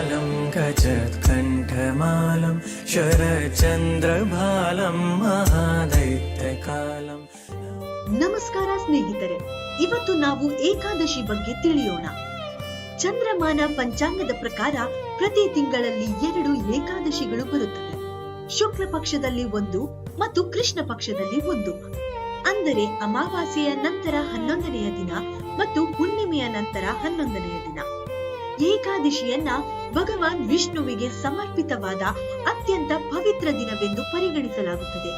कालं गजत्कण्ठमालं शरचन्द्रभालं महादैत्यकालं। ನಮಸ್ಕಾರ ಸ್ನೇಹಿತರೆ, ಇವತ್ತು ನಾವು ಏಕಾದಶಿ ಬಗ್ಗೆ ತಿಳಿಯೋಣ. ಚಂದ್ರಮಾನ ಪಂಚಾಂಗದ ಪ್ರಕಾರ ಪ್ರತಿ ತಿಂಗಳಲ್ಲಿ 2 ಏಕಾದಶಿಗಳು ಬರುತ್ತವೆ. ಶುಕ್ಲ ಪಕ್ಷದಲ್ಲಿ 1 ಮತ್ತು ಕೃಷ್ಣ ಪಕ್ಷದಲ್ಲಿ 1. ಅಂದರೆ ಅಮಾವಾಸ್ಯೆಯ ನಂತರ 11ನೆಯ ದಿನ ಮತ್ತು ಹುಣ್ಣಿಮೆಯ ನಂತರ 11ನೆಯ ದಿನ. ಏಕಾದಶಿಯನ್ನ ಭಗವಾನ್ ವಿಷ್ಣುವಿಗೆ ಸಮರ್ಪಿತವಾದ ಅತ್ಯಂತ ಪವಿತ್ರ ದಿನವೆಂದು ಪರಿಗಣಿಸಲಾಗುತ್ತದೆ.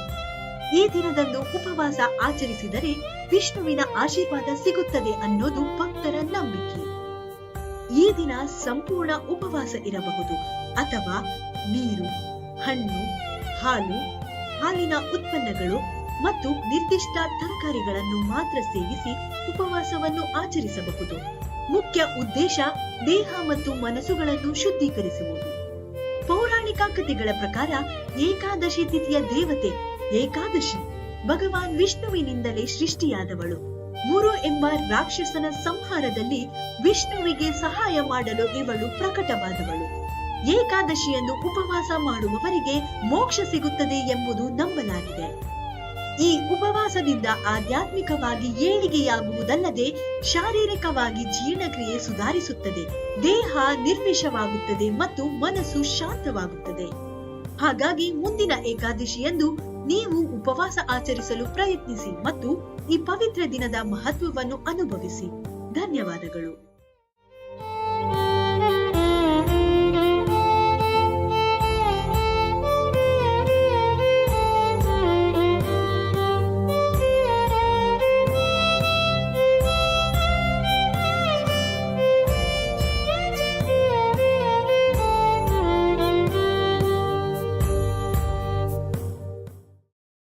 ಈ ದಿನದಂದು ಉಪವಾಸ ಆಚರಿಸಿದರೆ ವಿಷ್ಣುವಿನ ಆಶೀರ್ವಾದ ಸಿಗುತ್ತದೆ ಅನ್ನೋದು ಭಕ್ತರ ನಂಬಿಕೆ. ಈ ದಿನ ಸಂಪೂರ್ಣ ಉಪವಾಸ ಇರಬಹುದು ಅಥವಾ ನೀರು, ಹಣ್ಣು, ಹಾಲು, ಹಾಲಿನ ಉತ್ಪನ್ನಗಳು ಮತ್ತು ನಿರ್ದಿಷ್ಟ ತರಕಾರಿಗಳನ್ನು ಮಾತ್ರ ಸೇವಿಸಿ ಉಪವಾಸವನ್ನು ಆಚರಿಸಬಹುದು. ಮುಖ್ಯ ಉದ್ದೇಶ ದೇಹ ಮತ್ತು ಮನಸ್ಸುಗಳನ್ನು ಶುದ್ಧೀಕರಿಸುವುದು. ಪೌರಾಣಿಕ ಕಥೆಗಳ ಪ್ರಕಾರ ಏಕಾದಶಿ ತಿಥಿಯ ದೇವತೆ ಏಕಾದಶಿ ಭಗವಾನ್ ವಿಷ್ಣುವಿನಿಂದಲೇ ಸೃಷ್ಟಿಯಾದವಳು. ಮುರು ಎಂಬ ರಾಕ್ಷಸನ ಸಂಹಾರದಲ್ಲಿ ವಿಷ್ಣುವಿಗೆ ಸಹಾಯ ಮಾಡಲು ಇವಳು ಪ್ರಕಟವಾದವಳು. ಏಕಾದಶಿಯನ್ನು ಉಪವಾಸ ಮಾಡುವವರಿಗೆ ಮೋಕ್ಷ ಸಿಗುತ್ತದೆ ಎಂಬುದು ನಂಬಲಾಗಿದೆ. ಈ ಉಪವಾಸದಿಂದ ಆಧ್ಯಾತ್ಮಿಕವಾಗಿ ಏಳಿಗೆಯಾಗುವುದಲ್ಲದೆ ಶಾರೀರಿಕವಾಗಿ ಜೀರ್ಣಕ್ರಿಯೆ ಸುಧಾರಿಸುತ್ತದೆ, ದೇಹ ನಿರ್ವಿಷವಾಗುತ್ತದೆ ಮತ್ತು ಮನಸ್ಸು ಶಾಂತವಾಗುತ್ತದೆ. ಹಾಗಾಗಿ ಮುಂದಿನ ಏಕಾದಶಿಯಂದು ನೀವು ಉಪವಾಸ ಆಚರಿಸಲು ಪ್ರಯತ್ನಿಸಿ ಮತ್ತು ಈ ಪವಿತ್ರ ದಿನದ ಮಹತ್ವವನ್ನು ಅನುಭವಿಸಿ. ಧನ್ಯವಾದಗಳು.